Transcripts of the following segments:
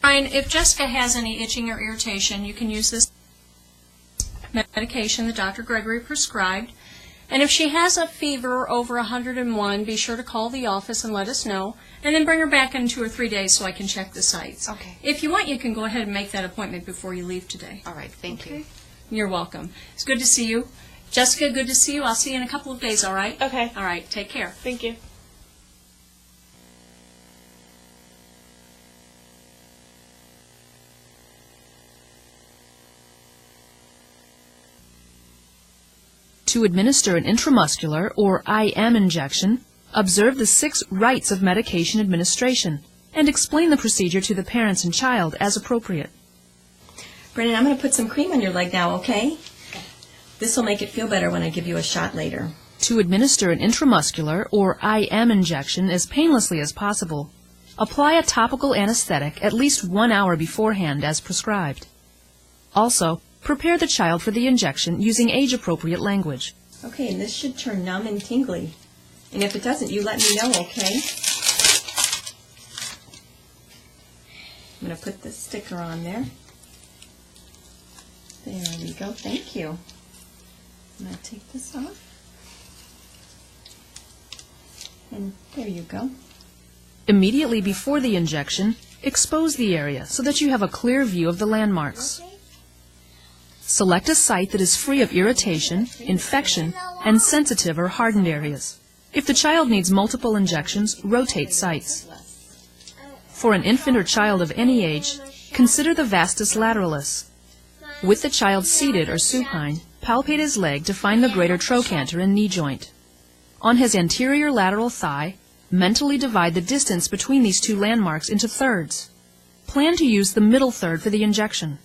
If Jessica has any itching or irritation, you can use this medication that Dr. Gregory prescribed. And if she has a fever over 101, be sure to call the office and let us know, and then bring her back in 2 or 3 days so I can check the sites. Okay. If you want, you can go ahead and make that appointment before you leave today. All right, thank you. You're welcome. It's good to see you. Jessica, good to see you. I'll see you in a couple of days, all right? Okay. All right, take care. Thank you. To administer an intramuscular or IM injection, observe the 6 rights of medication administration and explain the procedure to the parents and child as appropriate. Brennan, I'm going to put some cream on your leg now, okay? This will make it feel better when I give you a shot later. To administer an intramuscular or IM injection as painlessly as possible, apply a topical anesthetic at least 1 hour beforehand as prescribed. Also, prepare the child for the injection using age-appropriate language. Okay, and this should turn numb and tingly. And if it doesn't, you let me know, okay? I'm going to put this sticker on there. There we go. Thank you. I'm going to take this off. And there you go. Immediately before the injection, expose the area so that you have a clear view of the landmarks. Select a site that is free of irritation, infection, and sensitive or hardened areas. If the child needs multiple injections, rotate sites. For an infant or child of any age, consider the vastus lateralis. With the child seated or supine, palpate his leg to find the greater trochanter and knee joint. On his anterior lateral thigh, mentally divide the distance between these 2 landmarks into thirds. Plan to use the middle third for the injection.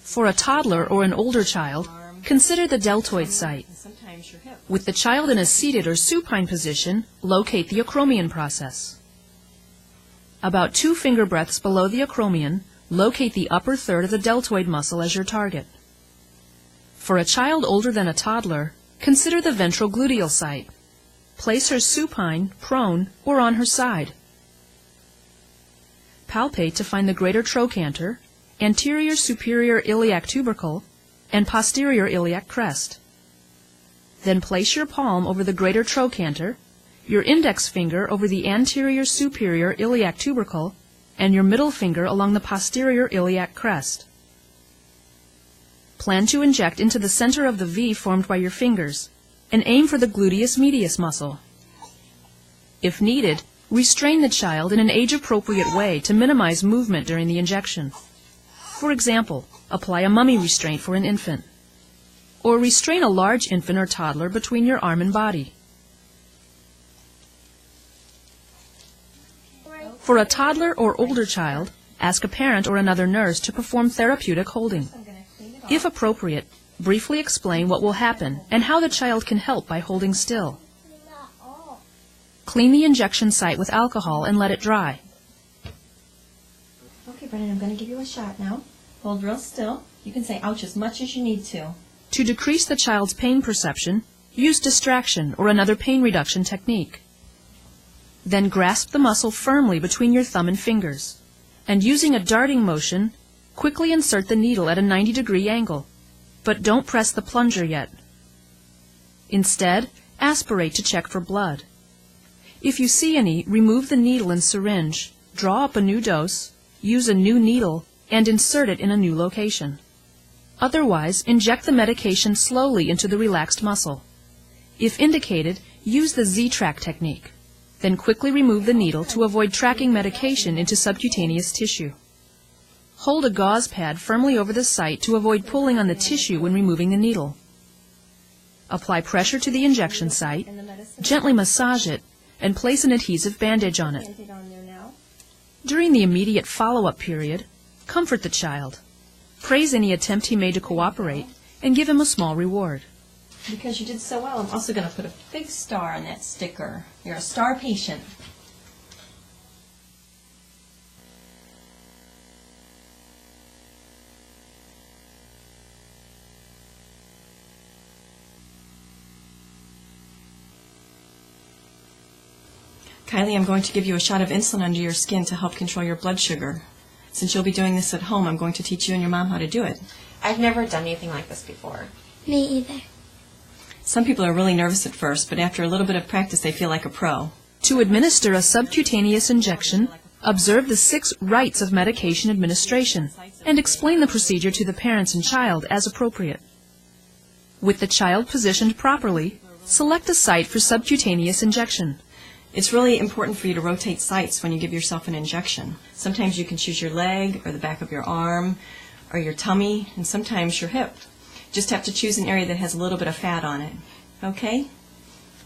For a toddler or an older child, consider the deltoid site. With the child in a seated or supine position, locate the acromion process. About 2 finger breadths below the acromion, locate the upper third of the deltoid muscle as your target. For a child older than a toddler, consider the ventral gluteal site. Place her supine, prone, or on her side. Palpate to find the greater trochanter, anterior superior iliac tubercle, and posterior iliac crest. Then place your palm over the greater trochanter, your index finger over the anterior superior iliac tubercle, and your middle finger along the posterior iliac crest. Plan to inject into the center of the V formed by your fingers, and aim for the gluteus medius muscle. If needed, restrain the child in an age-appropriate way to minimize movement during the injection. For example, apply a mummy restraint for an infant. Or restrain a large infant or toddler between your arm and body. For a toddler or older child, ask a parent or another nurse to perform therapeutic holding. If appropriate, briefly explain what will happen and how the child can help by holding still. Clean the injection site with alcohol and let it dry. Okay, Brennan, I'm going to give you a shot now. Hold real still. You can say ouch as much as you need to. To decrease the child's pain perception, use distraction or another pain reduction technique. Then grasp the muscle firmly between your thumb and fingers, and using a darting motion, quickly insert the needle at a 90-degree angle, but don't press the plunger yet. Instead, aspirate to check for blood. If you see any, remove the needle and syringe, draw up a new dose, use a new needle, and insert it in a new location. Otherwise, inject the medication slowly into the relaxed muscle. If indicated, use the Z-track technique. Then quickly remove the needle to avoid tracking medication into subcutaneous tissue. Hold a gauze pad firmly over the site to avoid pulling on the tissue when removing the needle. Apply pressure to the injection site, gently massage it, and place an adhesive bandage on it. During the immediate follow-up period, comfort the child. Praise any attempt he made to cooperate, and give him a small reward. Because you did so well, I'm also going to put a big star on that sticker. You're a star patient. Kylie, I'm going to give you a shot of insulin under your skin to help control your blood sugar. Since you'll be doing this at home, I'm going to teach you and your mom how to do it. I've never done anything like this before. Me either. Some people are really nervous at first, but after a little bit of practice, they feel like a pro. To administer a subcutaneous injection, observe the 6 rights of medication administration and explain the procedure to the parents and child as appropriate. With the child positioned properly, select a site for subcutaneous injection. It's really important for you to rotate sites when you give yourself an injection. Sometimes you can choose your leg or the back of your arm or your tummy, and sometimes your hip. Just have to choose an area that has a little bit of fat on it. Okay?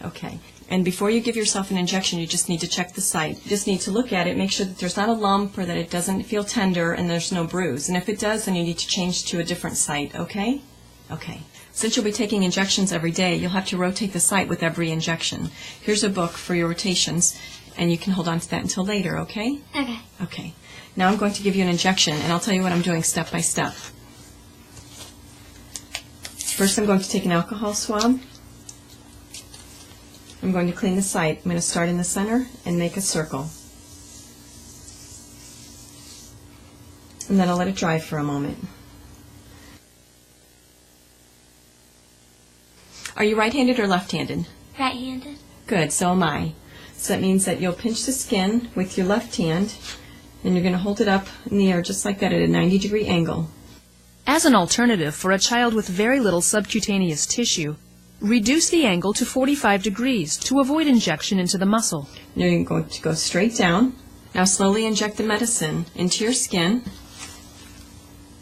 Okay. And before you give yourself an injection, you just need to check the site. You just need to look at it, make sure that there's not a lump or that it doesn't feel tender and there's no bruise. And if it does, then you need to change to a different site. Okay? Okay. Since you'll be taking injections every day, you'll have to rotate the site with every injection. Here's a book for your rotations, and you can hold on to that until later, okay? Okay. Okay. Now I'm going to give you an injection, and I'll tell you what I'm doing step by step. First, I'm going to take an alcohol swab. I'm going to clean the site. I'm going to start in the center and make a circle. And then I'll let it dry for a moment. Are you right-handed or left-handed? Right-handed. Good, so am I. So that means that you'll pinch the skin with your left hand, and you're going to hold it up in the air just like that at a 90-degree angle. As an alternative for a child with very little subcutaneous tissue, reduce the angle to 45 degrees to avoid injection into the muscle. Now you're going to go straight down. Now slowly inject the medicine into your skin,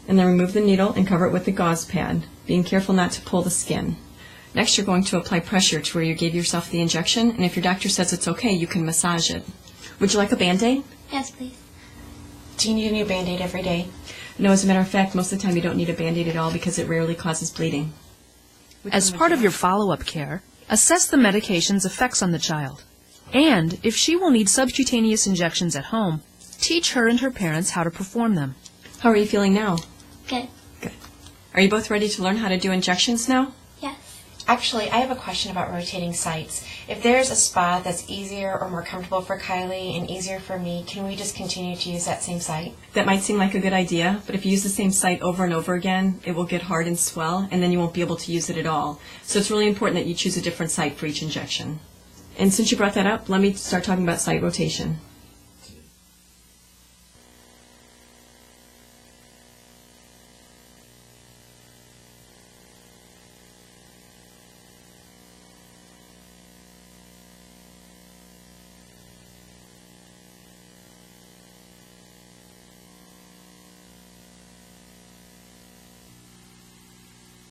and then remove the needle and cover it with the gauze pad, being careful not to pull the skin. Next, you're going to apply pressure to where you gave yourself the injection, and if your doctor says it's okay, you can massage it. Would you like a Band-Aid? Yes, please. Do you need a new Band-Aid every day? No, as a matter of fact, most of the time you don't need a Band-Aid at all because it rarely causes bleeding. As part of your follow-up care, assess the medication's effects on the child. And, if she will need subcutaneous injections at home, teach her and her parents how to perform them. How are you feeling now? Good. Good. Are you both ready to learn how to do injections now? Yes. Actually, I have a question about rotating sites. If there's a spot that's easier or more comfortable for Kylie and easier for me, can we just continue to use that same site? That might seem like a good idea, but if you use the same site over and over again, it will get hard and swell, and then you won't be able to use it at all. So it's really important that you choose a different site for each injection. And since you brought that up, let me start talking about site rotation.